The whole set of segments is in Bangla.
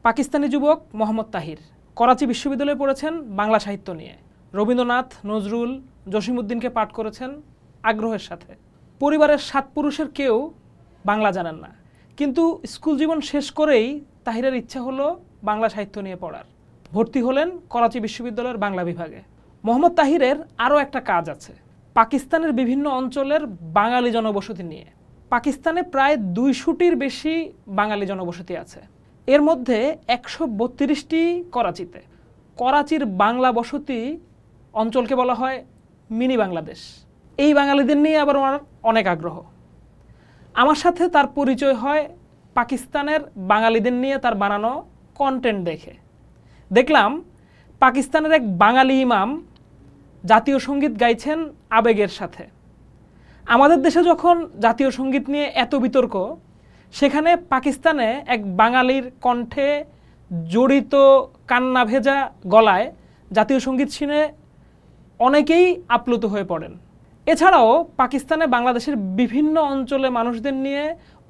পাকিস্তানি যুবক মোহাম্মদ তাহির করাচি বিশ্ববিদ্যালয়ে পড়েছেন বাংলা সাহিত্য নিয়ে। রবীন্দ্রনাথ, নজরুল, জসিমউদ্দিনকে পাঠ করেছেন আগ্রহের সাথে। পরিবারের 7 পুরুষের কেউ বাংলা জানেন না, কিন্তু স্কুল জীবন শেষ করেই তাহিরের ইচ্ছা হলো বাংলা সাহিত্য নিয়ে পড়ার। ভর্তি হলেন করাচি বিশ্ববিদ্যালয়ের বাংলা বিভাগে। মোহাম্মদ তাহিরের আরও একটা কাজ আছে, পাকিস্তানের বিভিন্ন অঞ্চলের বাঙালি জনবসতি নিয়ে। পাকিস্তানে প্রায় 200টির বেশি বাঙালি জনবসতি আছে, এর মধ্যে 132টি করাচিতে। করাচির বাংলা বসতি অঞ্চলকে বলা হয় মিনি বাংলাদেশ। এই বাঙালিদের নিয়ে আবার আমার অনেক আগ্রহ। আমার সাথে তার পরিচয় হয় পাকিস্তানের বাঙালিদের নিয়ে তার বানানো কন্টেন্ট দেখে। দেখলাম পাকিস্তানের এক বাঙালি ইমাম জাতীয় সঙ্গীত গাইছেন আবেগের সাথে। আমাদের দেশে যখন জাতীয় সঙ্গীত নিয়ে এত বিতর্ক, সেখানে পাকিস্তানে এক বাঙালির কণ্ঠে জড়িত কান্না ভেজা গলায় জাতীয় সঙ্গীত শুনে অনেকেই আপ্লুত হয়ে পড়েন। এছাড়াও পাকিস্তানে বাংলাদেশের বিভিন্ন অঞ্চলে মানুষদের নিয়ে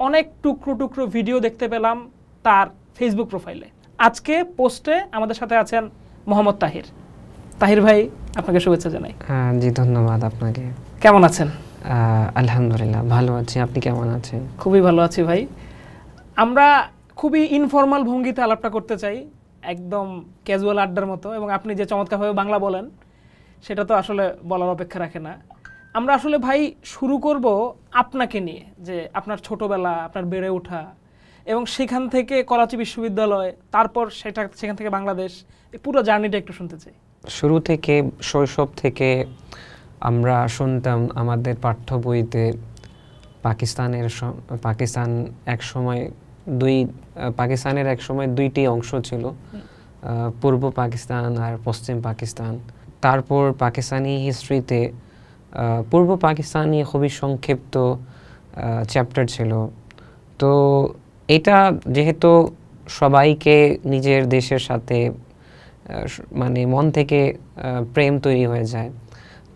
অনেক টুকরো টুকরো ভিডিও দেখতে পেলাম তার ফেসবুক প্রোফাইলে। আজকে পোস্টে আমাদের সাথে আছেন মোহাম্মদ তাহির। তাহির ভাই, আপনাকে শুভেচ্ছা জানাই। জি, ধন্যবাদ আপনাকে। কেমন আছেন? আলহামদুলিল্লাহ, ভালো আছি। আপনি কেমন আছেন? খুবই ভালো আছি ভাই। আমরা খুবই ইনফর্মাল ভঙ্গিতে আলাপটা করতে চাই, একদম ক্যাজুয়াল আড্ডার মতো, এবং আপনি যে চমৎকারভাবে বাংলা বলেন সেটা তো আসলে বলার অপেক্ষা রাখে না। আমরা আসলে ভাই শুরু করব আপনাকে নিয়ে, যে আপনার ছোটবেলা, আপনার বেড়ে ওঠা, এবং সেখান থেকে করাচি বিশ্ববিদ্যালয়, তারপর সেখান থেকে বাংলাদেশ, এই পুরো জার্নিটা একটু শুনতে চাই। শুরু থেকে, শৈশব থেকে আমরা শুনতাম আমাদের পাঠ্য বইতে পাকিস্তানের এক সময় 2টি অংশ ছিল, পূর্ব পাকিস্তান আর পশ্চিম পাকিস্তান। তারপর পাকিস্তানি হিস্ট্রিতে পূর্ব পাকিস্তানি খুবই সংক্ষিপ্ত চ্যাপ্টার ছিল। তো এটা যেহেতু সবাইকে নিজের দেশের সাথে মানে মন থেকে প্রেম তৈরি হয়ে যায়,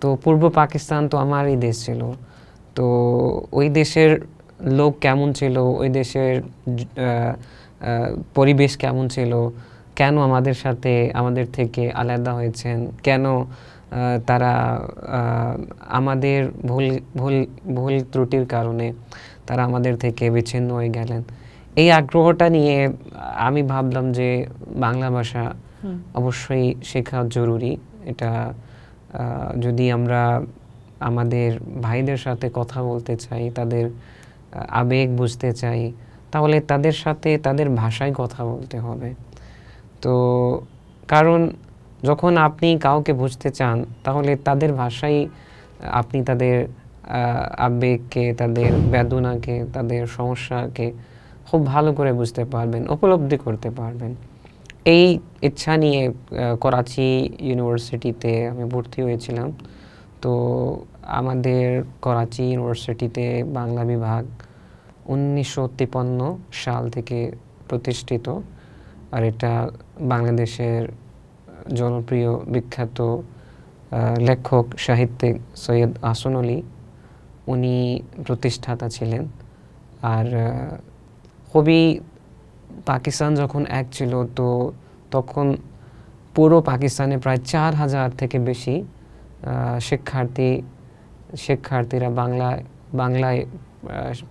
তো পূর্ব পাকিস্তান তো আমারই দেশ ছিল। তো ওই দেশের লোক কেমন ছিল, ওই দেশের পরিবেশ কেমন ছিল, কেন আমাদের থেকে আলাদা হয়েছেন, কেন তারা আমাদের ভুল ত্রুটির কারণে তারা আমাদের থেকে বিচ্ছিন্ন হয়ে গেলেন, এই আগ্রহটা নিয়ে আমি ভাবলাম যে বাংলা ভাষা অবশ্যই শেখা জরুরি। এটা যদি আমরা আমাদের ভাইদের সাথে কথা বলতে চাই, তাদের আবেগ বুঝতে চাই, তাহলে তাদের সাথে তাদের ভাষায় কথা বলতে হবে। তো কারণ যখন আপনি কাউকে বুঝতে চান, তাহলে তাদের ভাষায় আপনি তাদের আবেগকে, তাদের বেদনাকে, তাদের সমস্যাকে খুব ভালো করে বুঝতে পারবেন, উপলব্ধি করতে পারবেন। এই ইচ্ছা নিয়ে করাচি ইউনিভার্সিটিতে আমি ভর্তি হয়েছিলাম। তো আমাদের করাচি ইউনিভার্সিটিতে বাংলা বিভাগ 1953 সাল থেকে প্রতিষ্ঠিত। আর এটা বাংলাদেশের জনপ্রিয় বিখ্যাত লেখক, সাহিত্যিক সৈয়দ আহসান আলী, উনি প্রতিষ্ঠাতা ছিলেন। আর খুবই পাকিস্তান যখন এক ছিল, তো তখন পুরো পাকিস্তানে প্রায় 4000 থেকে বেশি শিক্ষার্থীরা বাংলায়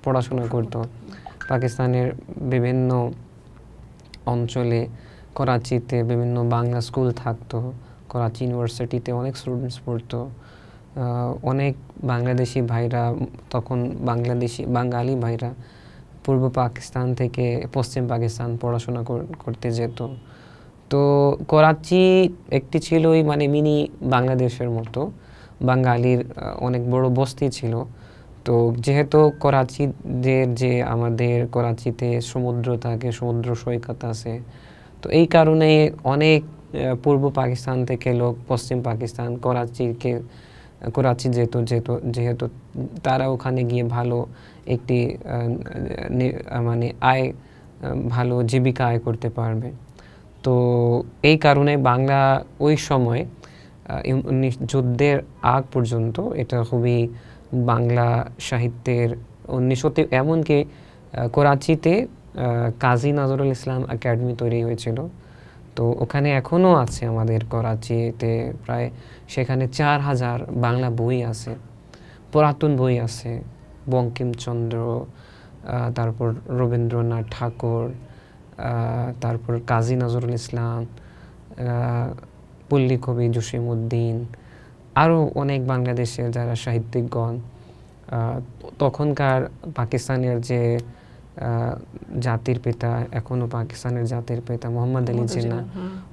পড়াশোনা করত। পাকিস্তানের বিভিন্ন অঞ্চলে, করাচিতে বিভিন্ন বাংলা স্কুল থাকতো, করাচি ইউনিভার্সিটিতে অনেক স্টুডেন্টস পড়তো। অনেক বাংলাদেশি ভাইরা, তখন বাঙালি ভাইরা পূর্ব পাকিস্তান থেকে পশ্চিম পাকিস্তান পড়াশোনা করতে যেত। তো করাচি একটি ছিল মানে মিনি বাংলাদেশের মতো, বাঙালির অনেক বড় বস্তি ছিল। তো যেহেতু যে আমাদের করাচিতে সমুদ্র থাকে, সমুদ্র সৈকত আছে, তো এই কারণে অনেক পূর্ব পাকিস্তান থেকে লোক পশ্চিম পাকিস্তান করাচি যেহেতু তারা ওখানে গিয়ে ভালো একটি মানে ভালো জীবিকা আয় করতে পারবে। তো এই কারণে বাংলা ওই সময় যুদ্ধের আগ পর্যন্ত এটা খুবই বাংলা সাহিত্যের এমনকি করাচিতে কাজী নজরুল ইসলাম একাডেমি তৈরি হয়েছিল। তো ওখানে এখনও আছে আমাদের করাচিতে প্রায়, সেখানে 4000 বাংলা বই আছে, পুরাতন বই আছে, বঙ্কিমচন্দ্র, তারপর রবীন্দ্রনাথ ঠাকুর, তারপর কাজী নজরুল ইসলাম, পল্লী কবি জসিমউদ্দিন, আরও অনেক বাংলাদেশের যারা সাহিত্যিকগণ, তখনকার পাকিস্তানের যে জাতির পিতা, এখনও পাকিস্তানের জাতির পিতা মোহাম্মদ আলী জিন্নাহ,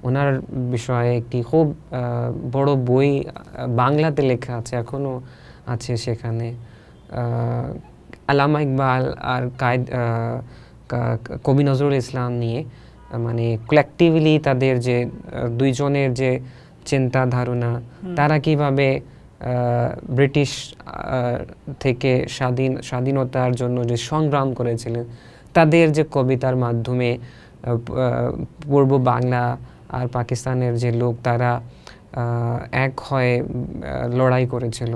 ওনার বিষয়ে একটি খুব বড় বই বাংলাতে লেখা আছে, এখনও আছে সেখানে। আল্লামা ইকবাল আর কবি নজরুল ইসলাম নিয়ে, মানে কালেকটিভলি তাদের যে দুইজনের যে চিন্তা ধারণা, তারা কিভাবে ব্রিটিশ থেকে স্বাধীনতার জন্য যে সংগ্রাম করেছিলেন, তাদের যে কবিতার মাধ্যমে পূর্ব বাংলা আর পাকিস্তানের যে লোক, তারা এক হয়ে লড়াই করেছিল,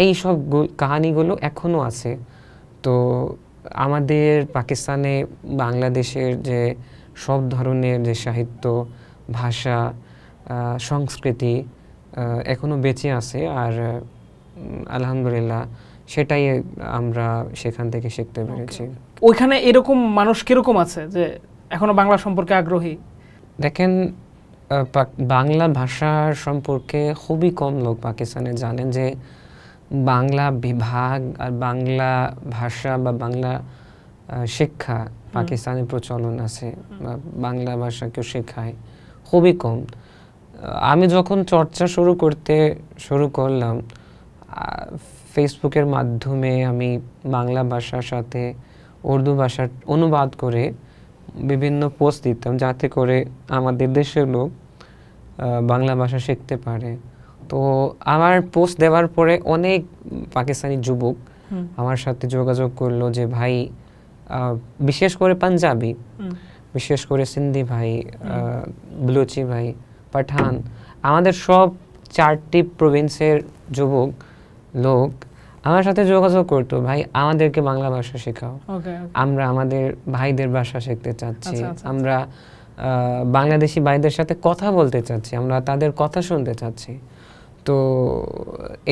এই সব কাহিনীগুলো এখনও আছে। তো আমাদের পাকিস্তানে বাংলাদেশের যে সব ধরনের যে সাহিত্য, ভাষা, সংস্কৃতি এখনও বেঁচে আছে, আর আলহামদুলিল্লাহ সেটাই আমরা সেখান থেকে শিখতে পেরেছি। ওইখানে এরকম মানুষ কিরকম আছে যে এখনো বাংলা সম্পর্কে আগ্রহী? দেখেন, বাংলা ভাষা সম্পর্কে খুবই কম লোক পাকিস্তানে জানেন যে বাংলা বিভাগ আর বাংলা ভাষা বা বাংলা শিক্ষা পাকিস্তানে প্রচলন আছে, বাংলা ভাষা কেউ শেখায় খুবই কম। আমি যখন চর্চা শুরু করলাম ফেসবুকের মাধ্যমে, আমি বাংলা ভাষার সাথে উর্দু ভাষার অনুবাদ করে বিভিন্ন পোস্ট দিতাম, যাতে করে আমাদের দেশের লোক বাংলা ভাষা শিখতে পারে। তো আমার পোস্ট দেওয়ার পরে অনেক পাকিস্তানি যুবক আমার সাথে যোগাযোগ করলো যে ভাই, বিশেষ করে পাঞ্জাবি, বিশেষ করে সিন্ধি ভাই, বলুচি ভাই, পাঠান, আমাদের সব 4টি প্রভিন্সের যুবক লোক আমার সাথে যোগাযোগ করতো, ভাই আমাদেরকে বাংলা ভাষা শেখাও, আমরা আমাদের ভাইদের ভাষা শিখতে চাচ্ছি, আমরা বাংলাদেশি ভাইদের সাথে কথা বলতে চাচ্ছি, আমরা তাদের কথা শুনতে চাচ্ছি। তো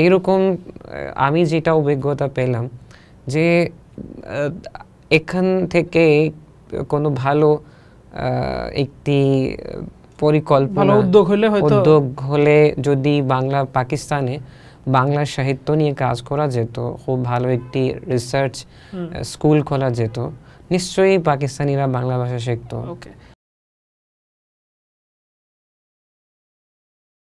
এইরকম আমি যেটা অভিজ্ঞতা পেলাম যে এখান থেকে কোনো ভালো একটি পরিকল্পনা, উদ্যোগ হলে যদি পাকিস্তানে বাংলা সাহিত্য নিয়ে কাজ করা যেত, খুব ভালো একটি রিসার্চ স্কুল খোলা যেত, নিশ্চয়ই পাকিস্তানিরা বাংলা ভাষা শিখতো।